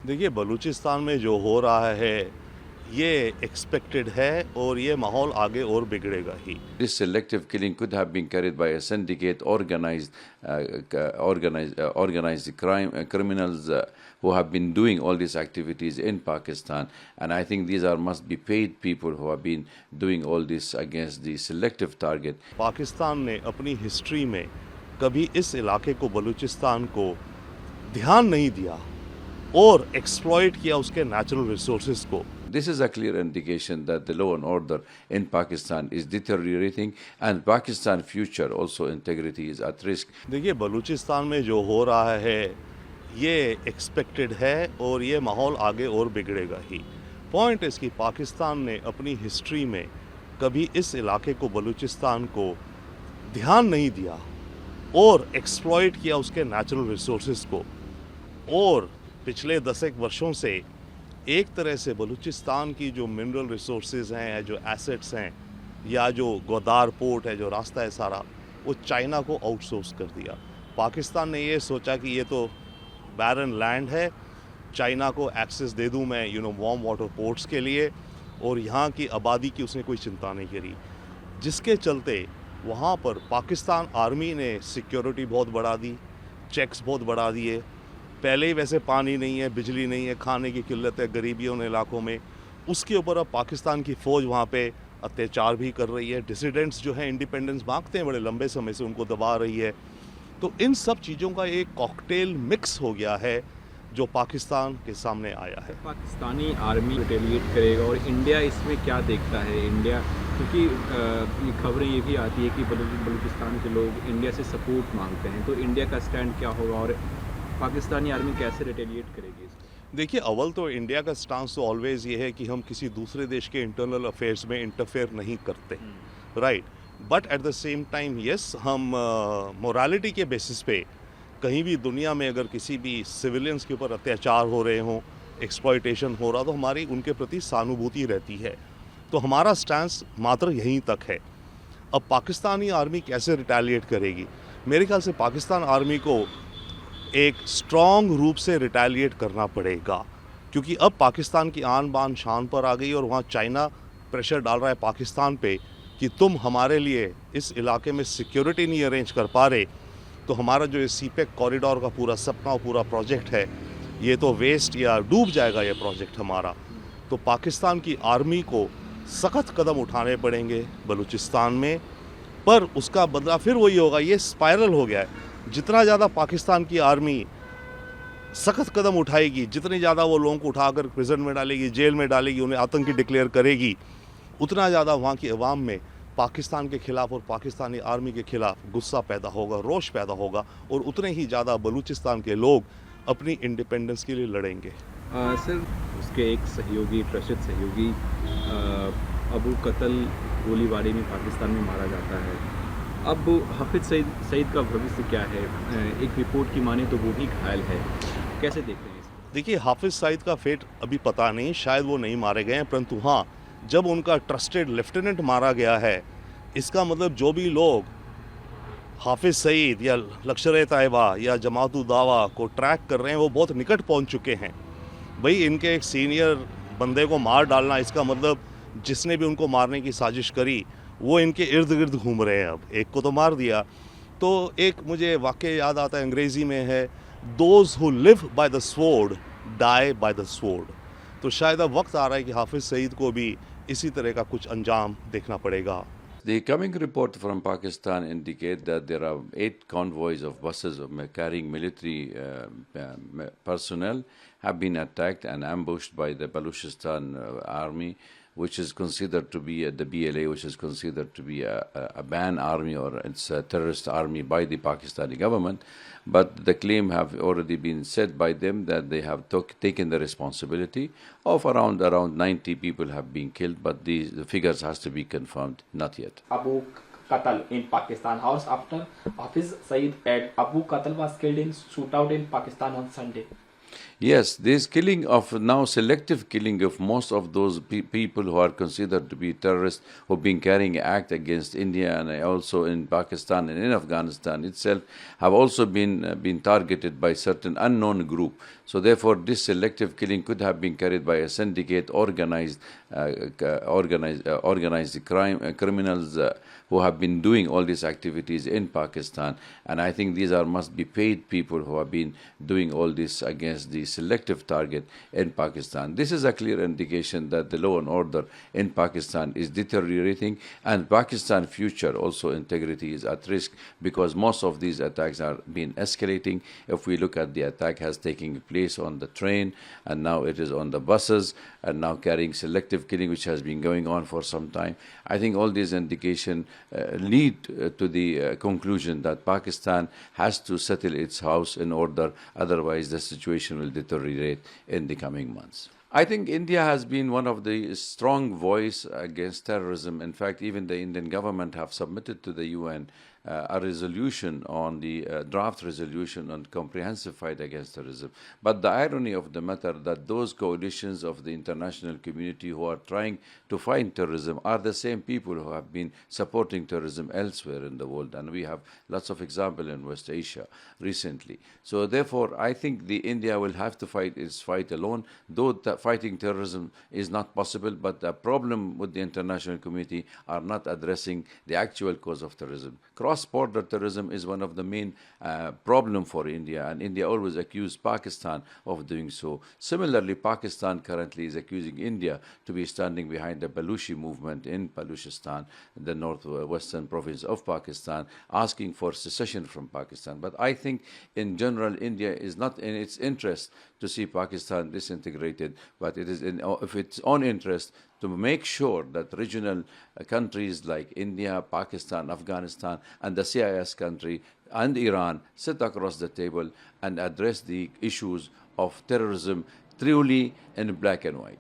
देखिए, बलूचिस्तान में जो हो रहा है, ये एक्सपेक्टेड है और ये माहौल आगे और बिगड़ेगा ही। This selective killing could have been carried by a syndicate, organized criminals who have been doing all these activities in Pakistan. And I think these must be paid people who have been doing all this against the selective target. Pakistan ने अपनी history में कभी इस इलाके को, बलूचिस्तान को ध्यान नहीं दिया और एक्सप्लॉइट किया उसके नेचुरल रिसोर्सेज को। This is a clear indication that the law and order in Pakistan is deteriorating and Pakistan's future also integrity is at risk. देखिए, बलूचिस्तान में जो हो रहा है, ये एक्सपेक्टेड है और ये माहौल आगे और बिगड़ेगा ही। पॉइंट इसकी, पाकिस्तान ने अपनी हिस्ट्री में कभी इस इलाके को, बलूचिस्तान को ध्यान नहीं दिया और एक्सप्लॉइट किया उसके नेचुरल रिसोर्सेज को। और पिछले 10 वर्षों से एक तरह से बलूचिस्तान की जो मिनरल रिसोर्सेज हैं, या जो एसेट्स हैं, या जो गोदार पोर्ट है, जो रास्ता है सारा, वो चाइना को आउटसोर्स कर दिया। पाकिस्तान ने ये सोचा कि ये तो बैरन लैंड है, चाइना को एक्सेस दे दूं मैं वार्म वाटर पोर्ट्स के लिए, और यहाँ की आबादी की उसने कोई चिंता नहीं करी, जिसके चलते वहाँ पर पाकिस्तान आर्मी ने सिक्योरिटी बहुत बढ़ा दी, चेक्स बहुत बढ़ा दिए। पहले ही वैसे पानी नहीं है, बिजली नहीं है, खाने की किल्लत है गरीबी उन इलाकों में, उसके ऊपर अब पाकिस्तान की फ़ौज वहाँ पे अत्याचार भी कर रही है। डिसिडेंट्स जो हैं, इंडिपेंडेंस मांगते हैं बड़े लंबे समय से, उनको दबा रही है। तो इन सब चीज़ों का एक कॉकटेल मिक्स हो गया है जो पाकिस्तान के सामने आया है। पाकिस्तानी आर्मी रिटेलिएट करेगा और इंडिया इसमें क्या देखता है? इंडिया, क्योंकि ये खबरें ये भी आती है कि बलूचिस्तान के लोग इंडिया से सपोर्ट मांगते हैं, तो इंडिया का स्टैंड क्या होगा और पाकिस्तानी आर्मी कैसे रिटेलिएट करेगी? देखिए, अव्वल तो इंडिया का स्टांस तो ऑलवेज ये है कि हम किसी दूसरे देश के इंटरनल अफेयर्स में इंटरफेयर नहीं करते, right. But at the same time yes, हम मोरालिटी के बेसिस पे कहीं भी दुनिया में अगर किसी भी सिविलियंस के ऊपर अत्याचार हो रहे हों, एक्सप्लॉइटेशन हो रहा, तो हमारी उनके प्रति सहानुभूति रहती है। तो हमारा स्टांस मात्र यहीं तक है। अब पाकिस्तानी आर्मी कैसे रिटेलिएट करेगी? मेरे ख्याल से पाकिस्तान आर्मी को एक स्ट्रॉन्ग रूप से रिटेलिएट करना पड़ेगा, क्योंकि अब पाकिस्तान की आन बान शान पर आ गई और वहाँ चाइना प्रेशर डाल रहा है पाकिस्तान पे कि तुम हमारे लिए इस इलाके में सिक्योरिटी नहीं अरेंज कर पा रहे, तो हमारा जो ये सीपेक कॉरिडोर का पूरा सपना और पूरा प्रोजेक्ट है, ये तो वेस्ट या डूब जाएगा ये प्रोजेक्ट हमारा। तो पाकिस्तान की आर्मी को सख्त कदम उठाने पड़ेंगे बलूचिस्तान में, पर उसका बदला फिर वही होगा। ये स्पाइरल हो गया है। जितना ज़्यादा पाकिस्तान की आर्मी सख्त कदम उठाएगी, जितनी ज़्यादा वो लोगों को उठाकर प्रिजन में डालेगी, जेल में डालेगी, उन्हें आतंकी डिक्लेयर करेगी, उतना ज़्यादा वहाँ की अवाम में पाकिस्तान के ख़िलाफ़ और पाकिस्तानी आर्मी के ख़िलाफ़ गुस्सा पैदा होगा, रोष पैदा होगा, और उतने ही ज़्यादा बलूचिस्तान के लोग अपनी इंडिपेंडेंस के लिए लड़ेंगे। सर, उसके एक सहयोगी, ट्रस्टेड सहयोगी अबू कतल गोलीबारी में पाकिस्तान में मारा जाता है। अब हाफिज सईद का भविष्य क्या है? एक रिपोर्ट की माने तो वो भी घायल है, कैसे देख रहे हैं इसको? देखिए, हाफिज सईद का फेट अभी पता नहीं, शायद वो नहीं मारे गए हैं, परंतु हाँ, जब उनका ट्रस्टेड लेफ्टिनेंट मारा गया है, इसका मतलब जो भी लोग हाफिज सईद या लश्कर-ए-तैयबा या जमात-उद-दावा को ट्रैक कर रहे हैं, वो बहुत निकट पहुंच चुके हैं। भाई, इनके एक सीनियर बंदे को मार डालना, इसका मतलब जिसने भी उनको मारने की साजिश करी वो इनके इर्द गिर्द घूम रहे हैं। अब एक को तो मार दिया, तो एक मुझे वाक्य याद आता है, अंग्रेज़ी में है, those who live by the sword die by the sword. तो शायद अब वक्त आ रहा है कि हाफिज सईद को भी इसी तरह का कुछ अंजाम देखना पड़ेगा। The coming report from Pakistan indicate that there are 8 convoys of buses carrying military personnel have been attacked and ambushed by the Balochistan army, which is considered to be the BLA, which is considered to be a banned army, or it's a terrorist army by the Pakistani government. But the claim have already been said by them that they have taken the responsibility of around 90 people have been killed, but the figures has to be confirmed, not yet. Abu Qatal in Pakistan house after Hafiz Saeed and Abu Qatal was killed in shootout in Pakistan on Sunday. Yes, this killing of now selective killing of most of those people who are considered to be terrorists who've been carrying act against India and also in Pakistan and in Afghanistan itself have also been targeted by certain unknown group. So therefore, this selective killing could have been carried by a syndicate, organized criminals who have been doing all these activities in Pakistan. And I think these must be paid people who have been doing all this against the selective target in Pakistan. This is a clear indication that the law and order in Pakistan is deteriorating, and Pakistan's future also integrity is at risk because most of these attacks are being escalating. If we look at the attack has taken place on the train, and now it is on the buses, and now carrying selective killing, which has been going on for some time. I think all these indications lead to the conclusion that Pakistan has to settle its house in order, otherwise the situation will deteriorate in the coming months. I think India has been one of the strong voice against terrorism. In fact, even the Indian government have submitted to the UN a resolution on the draft resolution on comprehensive fight against terrorism. But the irony of the matter that those coalitions of the international community who are trying to fight terrorism are the same people who have been supporting terrorism elsewhere in the world. And we have lots of examples in West Asia recently. So therefore, I think the India will have to fight its fight alone, though fighting terrorism is not possible, but the problem with the international community are not addressing the actual cause of terrorism. Cross-border terrorism is one of the main problem for India, and India always accused Pakistan of doing so. Similarly, Pakistan currently is accusing India to be standing behind the Balochi movement in Balochistan, the northwestern province of Pakistan, asking for secession from Pakistan. But I think in general, India is not in its interest to see Pakistan disintegrated, but it is in its own interest to make sure that regional countries like India, Pakistan, Afghanistan, and the CIS country and Iran sit across the table and address the issues of terrorism truly in black and white.